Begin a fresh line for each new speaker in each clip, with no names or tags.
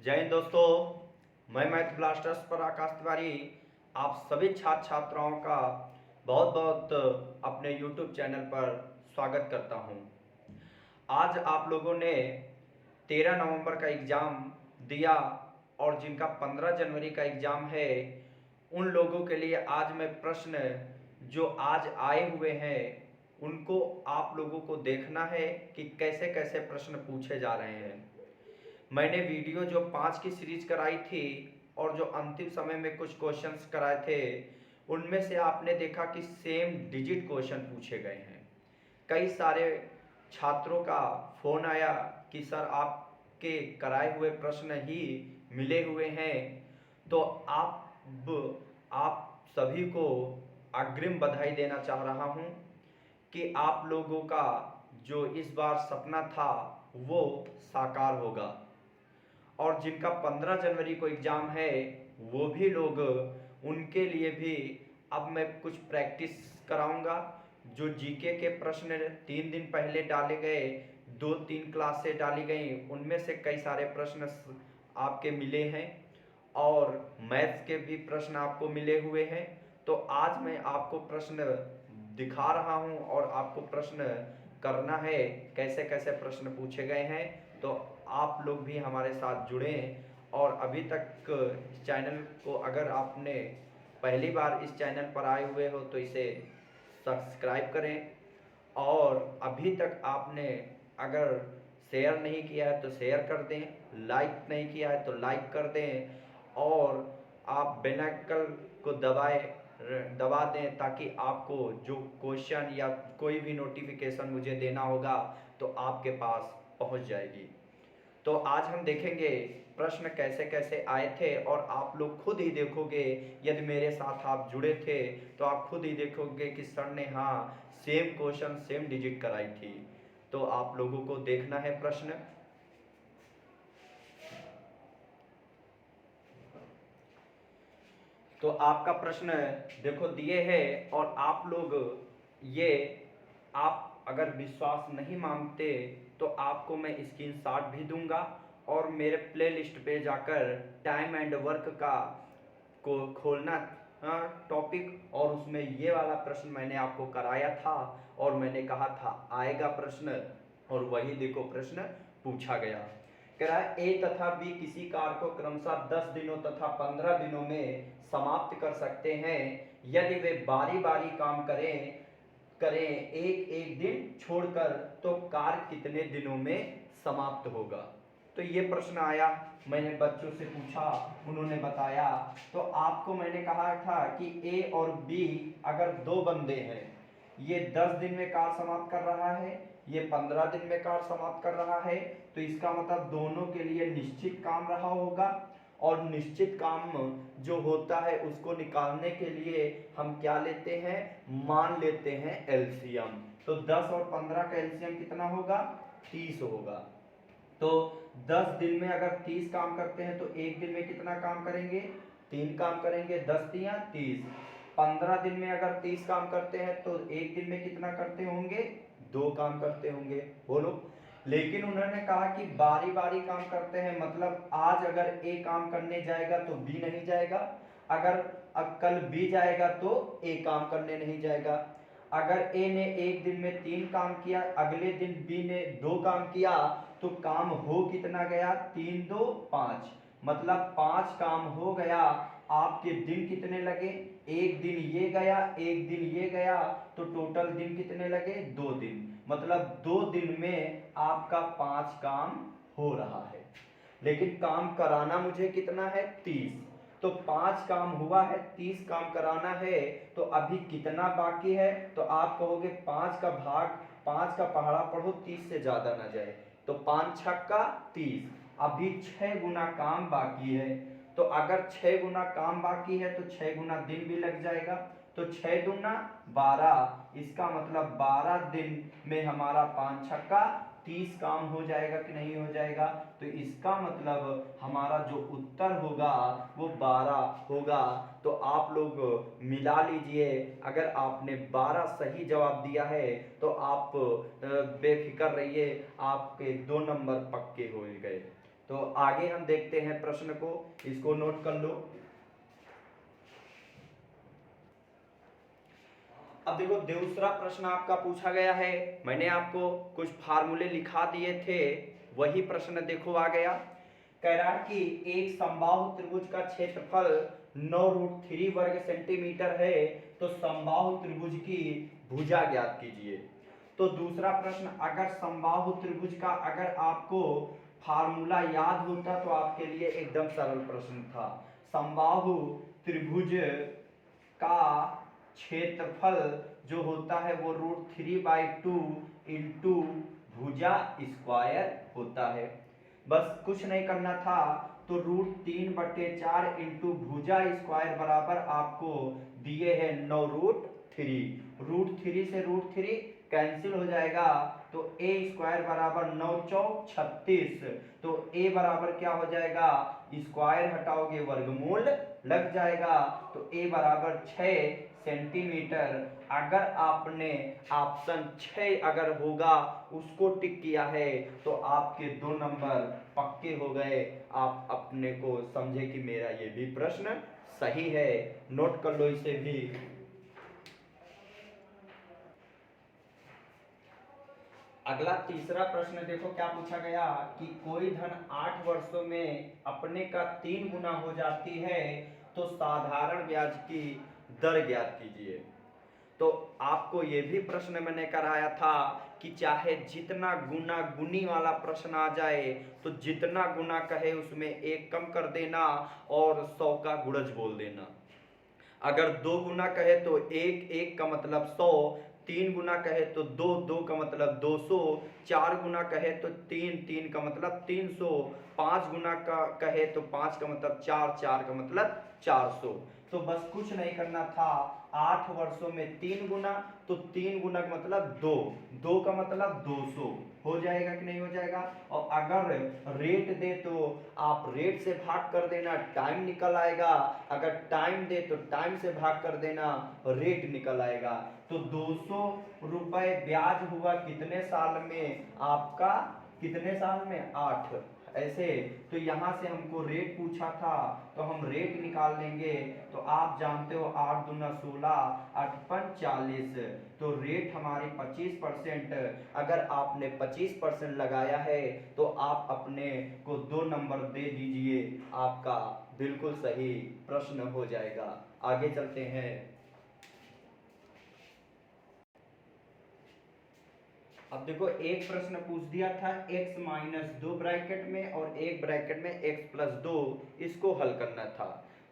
जय हिंद दोस्तों, मैं मैथ ब्लास्टर्स पर आकाश तिवारी आप सभी छात्र छात्राओं का बहुत बहुत अपने यूट्यूब चैनल पर स्वागत करता हूं। आज आप लोगों ने 13 नवंबर का एग्ज़ाम दिया और जिनका 15 जनवरी का एग्ज़ाम है उन लोगों के लिए आज मैं प्रश्न जो आज आए हुए हैं उनको आप लोगों को देखना है कि कैसे कैसे प्रश्न पूछे जा रहे हैं। मैंने वीडियो जो 5 की सीरीज कराई थी और जो अंतिम समय में कुछ क्वेश्चंस कराए थे उनमें से आपने देखा कि सेम डिजिट क्वेश्चन पूछे गए हैं। कई सारे छात्रों का फ़ोन आया कि सर आपके कराए हुए प्रश्न ही मिले हुए हैं, तो आप सभी को अग्रिम बधाई देना चाह रहा हूं कि आप लोगों का जो इस बार सपना था वो साकार होगा। और जिनका 15 जनवरी को एग्ज़ाम है वो भी लोग, उनके लिए भी अब मैं कुछ प्रैक्टिस कराऊंगा। जो जीके के प्रश्न 3 दिन पहले डाले गए, 2-3 क्लास से डाली गई, उनमें से कई सारे प्रश्न आपके मिले हैं और मैथ्स के भी प्रश्न आपको मिले हुए हैं। तो आज मैं आपको प्रश्न दिखा रहा हूं और आपको प्रश्न करना है कैसे कैसे प्रश्न पूछे गए हैं। तो आप लोग भी हमारे साथ जुड़ें और अभी तक इस चैनल को अगर आपने पहली बार इस चैनल पर आए हुए हो तो इसे सब्सक्राइब करें और अभी तक आपने अगर शेयर नहीं किया है तो शेयर कर दें, लाइक नहीं किया है तो लाइक कर दें और आप बेल आइकन को दबा दें ताकि आपको जो क्वेश्चन या कोई भी नोटिफिकेशन मुझे देना होगा तो आपके पास पहुंच जाएगी। तो आज हम देखेंगे प्रश्न कैसे कैसे आए थे और आप लोग खुद ही देखोगे, यदि मेरे साथ आप जुड़े थे तो आप खुद ही देखोगे कि सर ने हाँ सेम क्वेश्चन सेम डिजिट कराई थी। तो आप लोगों को देखना है प्रश्न। तो आपका प्रश्न देखो दिए हैं और आप लोग ये, आप अगर विश्वास नहीं मानते तो आपको मैं स्क्रीनशॉट भी दूंगा और मेरे प्लेलिस्ट पे जाकर टाइम एंड वर्क का को खोलना टॉपिक, और उसमें ये वाला प्रश्न मैंने आपको कराया था और मैंने कहा था आएगा प्रश्न, और वही देखो प्रश्न पूछा गया। कह रहा है ए तथा बी किसी कार्य को क्रमशः 10 दिनों तथा 15 दिनों में समाप्त कर सकते हैं यदि वे बारी बारी काम करें एक एक दिन छोड़कर, तो कार्य कितने दिनों में समाप्त होगा। तो ये प्रश्न आया, मैंने बच्चों से पूछा, उन्होंने बताया। तो आपको मैंने कहा था कि ए और बी अगर दो बंदे हैं, ये 10 दिन में कार्य समाप्त कर रहा है, ये 15 दिन में कार्य समाप्त कर रहा है, तो इसका मतलब दोनों के लिए निश्चित काम रहा होगा। और निश्चित काम जो होता है उसको निकालने के लिए हम क्या लेते हैं, मान लेते हैं एलसीएम। तो 10 और 15 का एलसीएम कितना होगा, 30 होगा। तो 10 दिन में अगर 30 काम करते हैं तो एक दिन में कितना काम करेंगे, 3 काम करेंगे, 10 तिया 30। 15 दिन में अगर 30 काम करते हैं तो एक दिन में कितना करते होंगे, 2 काम करते होंगे। बोलो। लेकिन उन्होंने कहा कि बारी बारी काम करते हैं, मतलब आज अगर ए काम करने जाएगा तो बी नहीं जाएगा, अगर अब कल बी जाएगा तो ए काम करने नहीं जाएगा। अगर ए ने एक दिन में 3 काम किया, अगले दिन बी ने 2 काम किया, तो काम हो कितना गया, 3 2 5, मतलब 5 काम हो गया। आपके दिन कितने लगे, एक दिन ये गया एक दिन ये गया, तो टोटल दिन कितने लगे, 2 दिन, मतलब 2 दिन में आपका 5 काम हो रहा है। लेकिन काम कराना मुझे कितना है, 30। तो 5 काम हुआ है, 30 काम कराना है, तो अभी कितना बाकी है। तो आप कहोगे 5 का भाग, 5 का पहाड़ा पढ़ो 30 से ज्यादा ना जाए, तो 5 छक्का 30, अभी 6 गुना काम बाकी है। तो अगर 6 गुना काम बाकी है तो 6 गुना दिन भी लग जाएगा, तो 6 दूना 12, इसका मतलब 12 दिन में हमारा 5 छक्का 30 काम हो जाएगा कि नहीं हो जाएगा। तो इसका मतलब हमारा जो उत्तर होगा वो 12 होगा। तो आप लोग मिला लीजिए, अगर आपने 12 सही जवाब दिया है तो आप बेफिक्र रहिए, आपके 2 नंबर पक्के हो गए। तो आगे हम देखते हैं प्रश्न को, इसको नोट कर लो। अब देखो दूसरा प्रश्न आपका पूछा गया है, मैंने आपको कुछ फार्मूले लिखा दिए थे, वही प्रश्न देखो आ गया। कह रहा है कि एक समबाहु त्रिभुज का क्षेत्रफल 9√3 वर्ग सेंटीमीटर है, तो समबाहु त्रिभुज की भुजा ज्ञात कीजिए। तो दूसरा प्रश्न, अगर समबाहु त्रिभुज का अगर आपको फार्मूला याद होता तो आपके लिए एकदम सरल प्रश्न था। समबाहु त्रिभुज का क्षेत्रफल जो होता है वो √3/2 इंटू भुजा स्क्वायर होता है। बस कुछ नहीं करना था, तो √3/4 इंटू भुजा स्क्वायर बराबर आपको दिए हैं 9√3। √3 से √3 कैंसिल हो जाएगा, तो a स्क्वायर बराबर 9 चौक 36। तो a बराबर क्या हो जाएगा, स्क्वायर हटाओगे वर्गमूल लग जाएगा, तो a बराबर 6 सेंटीमीटर। अगर आपने ऑप्शन 6 अगर होगा उसको टिक किया है तो आपके 2 नंबर पक्के हो गए। आप अपने को समझे कि मेरा ये भी प्रश्न सही है, नोट कर लो इसे भी। अगला तीसरा प्रश्न देखो क्या पूछा गया कि कोई धन 8 वर्षों में अपने का 3 गुना हो जाती है, तो साधारण ब्याज की दर ज्ञात कीजिए। तो आपको ये भी प्रश्न मैंने कराया था कि चाहे जितना गुना गुनी वाला प्रश्न आ जाए तो जितना गुना कहे उसमें 1 कम कर देना और 100 का गुणज बोल देना। अगर 2 गुना कहे तो 1, 1 का मतलब 100, 3 गुना कहे तो 2, 2 का मतलब 200, 4 गुना कहे तो 3, 3 का मतलब 300, 5 गुना का कहे तो 5 का मतलब 4, 4 का मतलब 400। तो बस कुछ नहीं करना था, 8 वर्षों में 3 गुना, तो 3 गुना का मतलब 2, 2 का मतलब 200 हो जाएगा कि नहीं हो जाएगा। और अगर रेट दे तो आप रेट से भाग कर देना, टाइम निकल आएगा। अगर टाइम दे तो टाइम से भाग कर देना, रेट निकल आएगा। तो 200 रुपए ब्याज हुआ कितने साल में आपका, कितने साल में, 8। ऐसे तो यहाँ से हमको रेट पूछा था तो हम रेट निकाल लेंगे। तो आप जानते हो 8 दूना 16, 8 पंच 40, तो रेट हमारी 25%। अगर आपने 25% लगाया है तो आप अपने को 2 नंबर दे दीजिए, आपका बिल्कुल सही प्रश्न हो जाएगा। आगे चलते हैं। अब देखो एक प्रश्न पूछ दिया था x-2 ब्रैकेट में और एक ब्रैकेट में x+2, इसको हल करना था।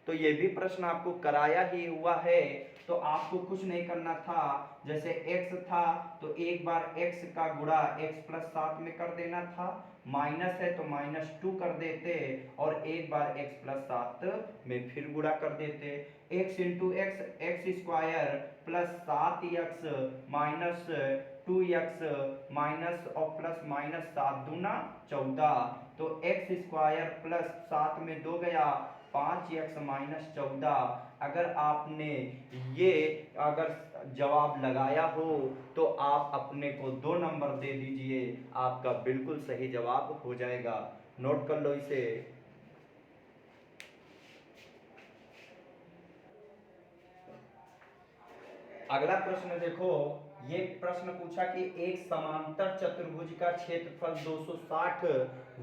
तो ये भी प्रश्न आपको कराया ही हुआ है, तो आपको कुछ नहीं करना था। जैसे x था तो एक बार x का गुणा x+7 में कर देना था, माइनस है तो -2 कर देते और एक बार x+7 में फिर गुणा कर देते। x into x square plus 7x minus 2x minus और प्लस माइनस 7 दूना 14, तो x स्क्वायर प्लस 7 में 2 गया, 5x माइनस 14। अगर आपने ये अगर जवाब लगाया हो तो आप अपने को 2 नंबर दे दीजिए, आपका बिल्कुल सही जवाब हो जाएगा। नोट कर लो इसे। अगला प्रश्न देखो, ये प्रश्न पूछा कि एक समांतर चतुर्भुज का क्षेत्रफल 260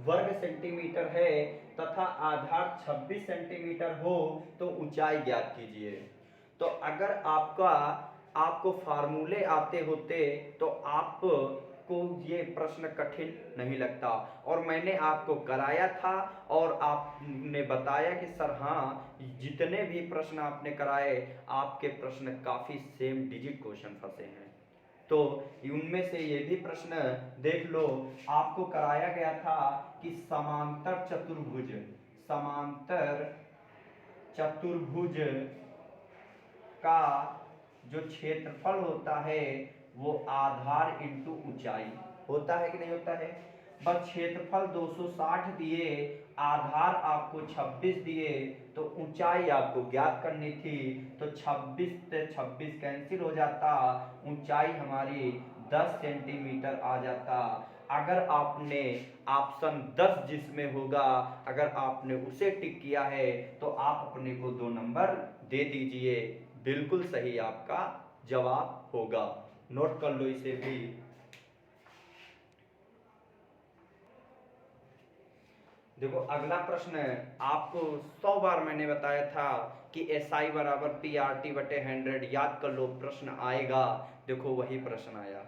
वर्ग सेंटीमीटर है तथा आधार 26 सेंटीमीटर हो, तो ऊंचाई ज्ञात कीजिए। तो अगर आपको फार्मूले आते होते तो आपको ये प्रश्न कठिन नहीं लगता, और मैंने आपको कराया था और आपने बताया कि सर हाँ, जितने भी प्रश्न आपने कराए आपके प्रश्न काफी सेम डिजिट क्वेश्चन फंसे हैं। तो उनमें से ये भी प्रश्न देख लो, आपको कराया गया था कि समांतर चतुर्भुज का जो क्षेत्रफल होता है वो आधार इंटू ऊंचाई होता है कि नहीं होता है। बस क्षेत्रफल 260 दिए, आधार आपको 26 दिए, तो ऊंचाई आपको ज्ञात करनी थी। तो 26 से 26 कैंसिल हो जाता, ऊंचाई हमारी 10 सेंटीमीटर आ जाता। अगर आपने ऑप्शन 10 जिसमें होगा अगर आपने उसे टिक किया है तो आप अपने को 2 नंबर दे दीजिए। बिल्कुल सही आपका जवाब होगा। नोट कर लो इसे भी। देखो अगला प्रश्न है, आपको 100 बार मैंने बताया था कि SI बराबर PRT बटे 100, याद कर लो प्रश्न आएगा। देखो वही प्रश्न आया।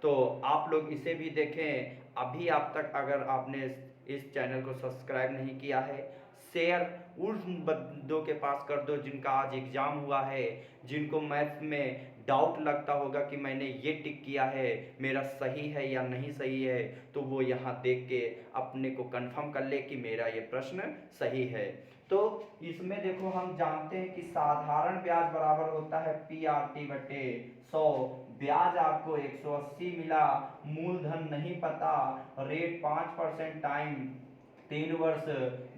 तो आप लोग इसे भी देखें। अभी आप तक अगर आपने इस चैनल को सब्सक्राइब नहीं किया है, शेयर उन बंदों के पास कर दो जिनका आज एग्जाम हुआ है, जिनको मैथ्स में डाउट लगता होगा कि मैंने ये टिक किया है, मेरा सही है या नहीं सही है, तो वो यहाँ देख के अपने को कंफर्म कर ले कि मेरा ये प्रश्न सही है। तो इसमें देखो हम जानते हैं कि साधारण ब्याज बराबर होता है PRT बटे 100। ब्याज आपको 180 मिला, मूलधन नहीं पता, रेट 5% टाइम 3 वर्ष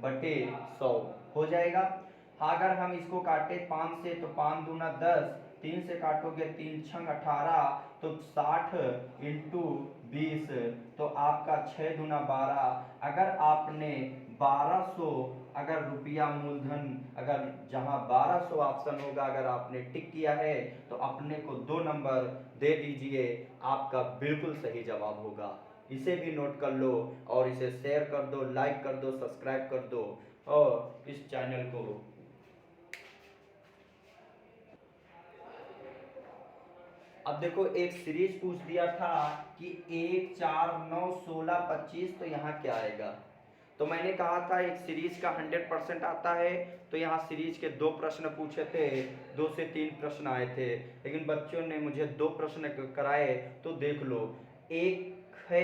बटे 100 हो जाएगा। अगर हम इसको काटे 5 से तो 5 दूना 10, 3 से काटोगे 3 छंग 18, तो 60 इंटू 20, तो आपका 6 दूना 12। अगर आपने 1200 अगर रुपया मूलधन, अगर जहां 1200 ऑप्शन होगा अगर आपने टिक किया है तो अपने को 2 नंबर दे दीजिए। आपका बिल्कुल सही जवाब होगा। इसे भी नोट कर लो और इसे शेयर कर दो, लाइक कर दो, सब्सक्राइब कर दो और इस चैनल को। अब देखो एक सीरीज पूछ दिया था कि 1 4 9 16 25, तो यहाँ क्या आएगा। तो मैंने कहा था एक सीरीज का 100% आता है, तो यहाँ सीरीज के 2 प्रश्न पूछे थे, 2 से 3 प्रश्न आए थे, लेकिन बच्चों ने मुझे 2 प्रश्न कराए। तो देख लो, एक है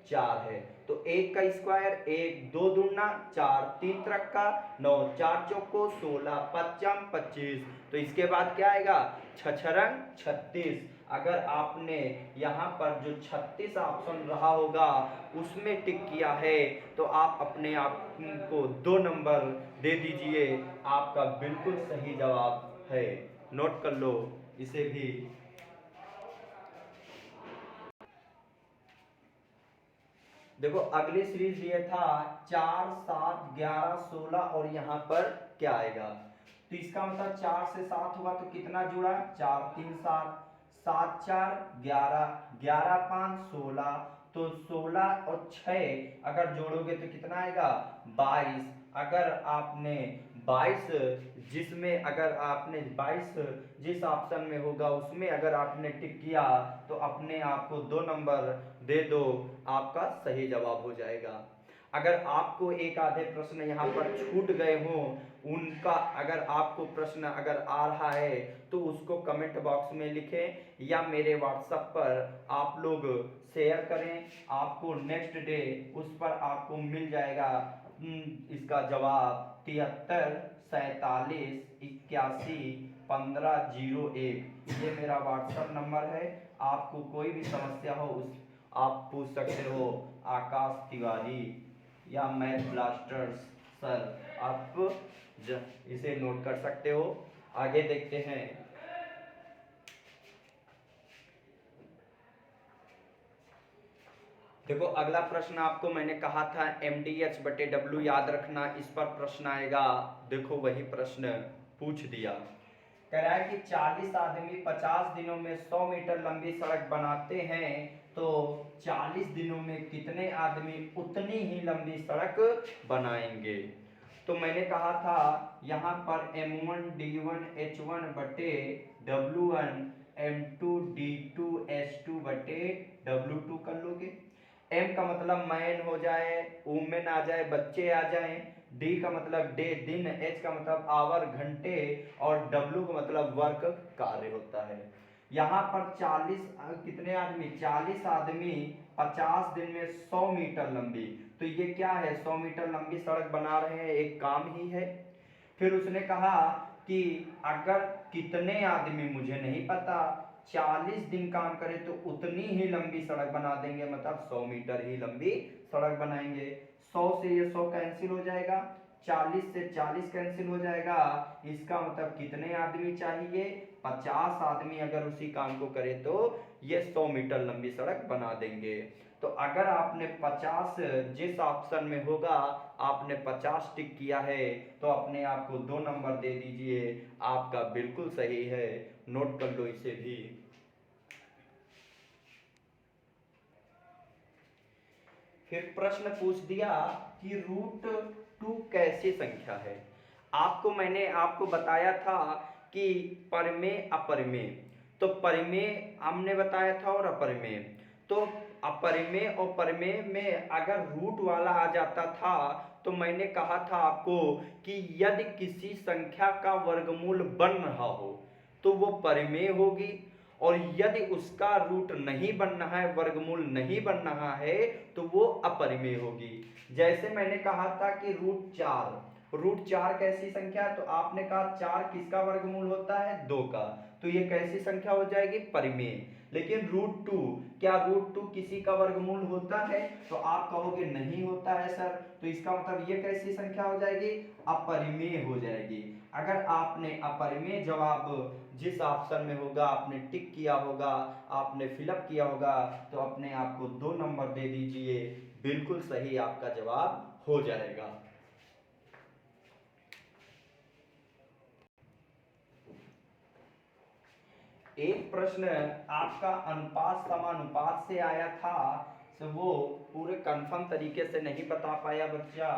4 है, तो 1 का स्क्वायर 1, 2 दूना 4, 3 त्रिका 9, 4 चौको 16, 5 25, तो इसके बाद क्या आएगा 6 36। अगर आपने यहाँ पर जो 36 ऑप्शन रहा होगा उसमें टिक किया है तो आप अपने आप को 2 नंबर दे दीजिए। आपका बिल्कुल सही जवाब है। नोट कर लो इसे भी। देखो अगली सीरीज ये था 4 7 11 16, और यहाँ पर क्या आएगा। तो इसका मतलब 4 से 7 हुआ तो कितना जुड़ा, 4 3 7, 7 4 11, 11 5 16, तो 16 और 6 अगर जोड़ोगे तो कितना आएगा 22। अगर आपने 22 जिसमें अगर आपने 22 जिस ऑप्शन में होगा उसमें अगर आपने टिक किया तो अपने आप को 2 नंबर दे दो, आपका सही जवाब हो जाएगा। अगर आपको एक आधे प्रश्न यहाँ पर छूट गए हों, उनका अगर आपको प्रश्न अगर आ रहा है तो उसको कमेंट बॉक्स में लिखें या मेरे व्हाट्सएप पर आप लोग शेयर करें। आपको नेक्स्ट डे उस पर आपको मिल जाएगा इसका जवाब 73 47 81 1501। ये मेरा व्हाट्सएप नंबर है। आपको कोई भी समस्या हो उस आप पूछ सकते हो आकाश तिवारी या मैथ ब्लास्टर्स सर, आप इसे नोट कर सकते हो। आगे देखते हैं। देखो अगला प्रश्न आपको मैंने कहा था MDH बटे W याद रखना, इस पर प्रश्न आएगा। देखो वही प्रश्न पूछ दिया। कह रहा है कि 40 आदमी 50 दिनों में 100 मीटर लंबी सड़क बनाते हैं, तो 40 दिनों में कितने आदमी उतनी ही लंबी सड़क बनाएंगे। तो मैंने कहा था यहाँ पर M1 D1 H1 बटे W1 M2 D2 H2 बटे W2 कर लोगे। M का मतलब मैन हो जाए, वुमेन आ जाए, बच्चे आ जाए, D का मतलब डे दिन, H का मतलब आवर घंटे, और W का मतलब वर्क कार्य होता है। यहाँ पर 40 कितने आदमी 40 आदमी 50 दिन में 100 मीटर लंबी, तो ये क्या है 100 मीटर लंबी सड़क बना रहे हैं, एक काम ही है। फिर उसने कहा कि अगर कितने आदमी मुझे नहीं पता, 40 दिन काम करे तो उतनी ही लंबी सड़क बना देंगे, मतलब 100 मीटर ही लंबी सड़क बनाएंगे। 100 से ये 100 कैंसिल हो जाएगा, 40 से 40 कैंसिल हो जाएगा। इसका मतलब कितने आदमी चाहिए 50 आदमी अगर उसी काम को करे तो ये 100 मीटर लंबी सड़क बना देंगे। तो अगर आपने 50 जिस ऑप्शन में होगा आपने 50 टिक किया है तो अपने आप को 2 नंबर दे दीजिए, आपका बिल्कुल सही है, नोट कर लो इसे भी। फिर प्रश्न पूछ दिया कि √2 कैसी संख्या है। मैंने आपको बताया था कि परिमेय अपरिमेय, तो परिमेय हमने बताया था और अपरिमेय। तो अपरिमेय और परिमेय में अगर रूट वाला आ जाता था तो मैंने कहा था आपको कि यदि किसी संख्या का वर्गमूल बन रहा हो तो वो परिमेय होगी, और यदि उसका रूट नहीं बन रहा है, वर्गमूल नहीं बन रहा है, तो वो अपरिमेय होगी। जैसे मैंने कहा था कि √4 कैसी संख्या है, तो आपने कहा 4 किसका वर्गमूल होता है, 2 का, तो ये कैसी संख्या हो जाएगी, परिमेय। लेकिन √2, क्या √2 किसी का वर्गमूल होता है, तो आप कहोगे नहीं होता है सर, तो इसका मतलब ये कैसी संख्या हो जाएगी, अपरिमेय हो जाएगी। अगर आपने अपरिमेय जवाब जिस ऑप्शन में होगा आपने टिक किया होगा, आपने फिलअप किया होगा, तो अपने आप को 2 नंबर दे दीजिए, बिल्कुल सही आपका जवाब हो जाएगा। एक प्रश्न आपका अनुपात समानुपात से आया था, तो वो पूरे कंफर्म तरीके से नहीं बता पाया बच्चा,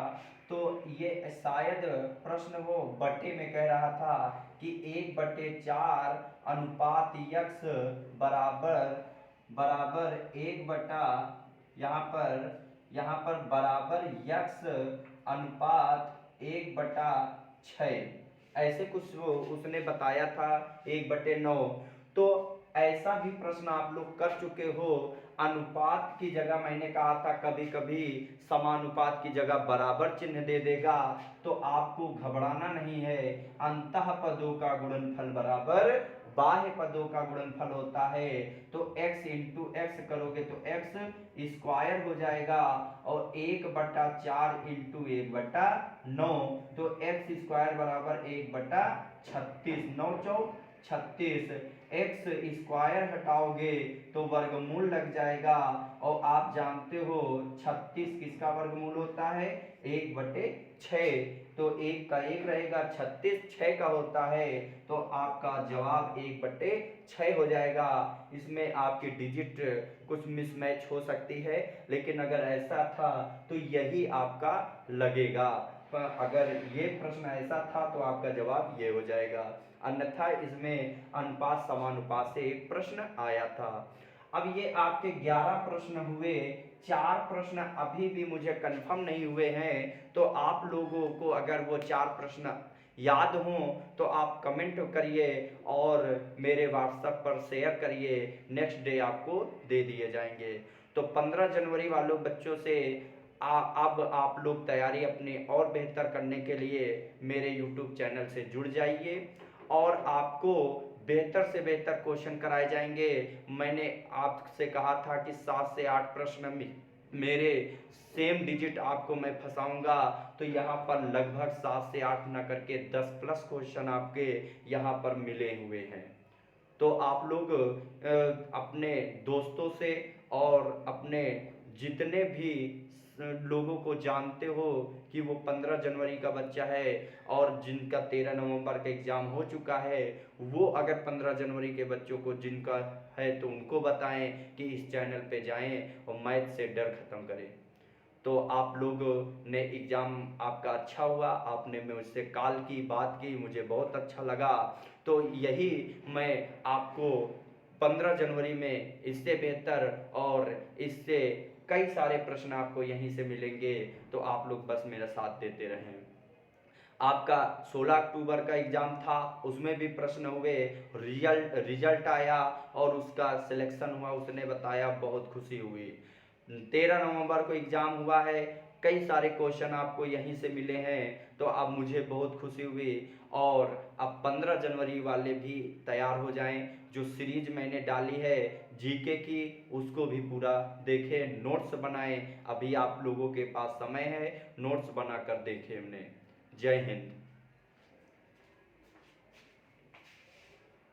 तो ये शायद प्रश्न वो बटे में कह रहा था कि 1/4 अनुपात यक्स बराबर बराबर 1 बटा यहाँ पर बराबर यक्स अनुपात 1/6, ऐसे कुछ वो उसने बताया था, 1/9। तो ऐसा भी प्रश्न आप लोग कर चुके हो, अनुपात की जगह मैंने कहा था कभी कभी समानुपात की जगह बराबर चिन्ह दे देगा, तो आपको घबराना नहीं है। अंतः पदों का गुणनफल बराबर बाह्य पदों का गुणनफल होता है, तो x इंटू एक्स करोगे तो x स्क्वायर हो जाएगा, और 1/4 इंटू 1/9, तो x स्क्वायर बराबर 1/36, 9 चौक 36, एक्स स्क्वायर हटाओगे तो वर्गमूल लग जाएगा, और आप जानते हो 36 किसका वर्गमूल होता है, 1/6, तो 1 का 1 रहेगा, 36 6 का होता है, तो आपका जवाब 1/6 हो जाएगा। इसमें आपकी डिजिट कुछ मिसमैच हो सकती है, लेकिन अगर ऐसा था तो यही आपका लगेगा, पर अगर ये प्रश्न ऐसा था तो आपका जवाब ये हो जाएगा, अन्यथा इसमें अनुपात समानुपात से एक प्रश्न आया था। अब ये आपके 11 प्रश्न हुए, 4 प्रश्न अभी भी मुझे कंफर्म नहीं हुए हैं, तो आप लोगों को अगर वो 4 प्रश्न याद हों तो आप कमेंट करिए और मेरे व्हाट्सएप पर शेयर करिए, नेक्स्ट डे आपको दे दिए जाएंगे। तो 15 जनवरी वालों बच्चों से अब आप लोग तैयारी अपनी और बेहतर करने के लिए मेरे यूट्यूब चैनल से जुड़ जाइए, और आपको बेहतर से बेहतर क्वेश्चन कराए जाएंगे। मैंने आपसे कहा था कि 7 से 8 प्रश्न मेरे सेम डिजिट आपको मैं फंसाऊंगा, तो यहाँ पर लगभग 7 से 8 ना करके 10 प्लस क्वेश्चन आपके यहाँ पर मिले हुए हैं। तो आप लोग अपने दोस्तों से और अपने जितने भी लोगों को जानते हो कि वो 15 जनवरी का बच्चा है और जिनका 13 नवंबर का एग्ज़ाम हो चुका है, वो अगर 15 जनवरी के बच्चों को जिनका है तो उनको बताएं कि इस चैनल पे जाएं और मैथ से डर ख़त्म करें। तो आप लोगों ने एग्ज़ाम आपका अच्छा हुआ, आपने मुझसे कॉल की, बात की, मुझे बहुत अच्छा लगा। तो यही मैं आपको 15 जनवरी में इससे बेहतर और इससे कई सारे प्रश्न आपको यहीं से मिलेंगे, तो आप लोग बस मेरा साथ देते रहें। आपका 16 अक्टूबर का एग्ज़ाम था, उसमें भी प्रश्न हुए, रिजल्ट आया और उसका सिलेक्शन हुआ, उसने बताया, बहुत खुशी हुई। 13 नवंबर को एग्ज़ाम हुआ है, कई सारे क्वेश्चन आपको यहीं से मिले हैं, तो अब मुझे बहुत खुशी हुई। और अब 15 जनवरी वाले भी तैयार हो जाएं, जो सीरीज मैंने डाली है जीके की उसको भी पूरा देखें, नोट्स बनाएं, अभी आप लोगों के पास समय है, नोट्स बनाकर देखें। हमने जय हिंद।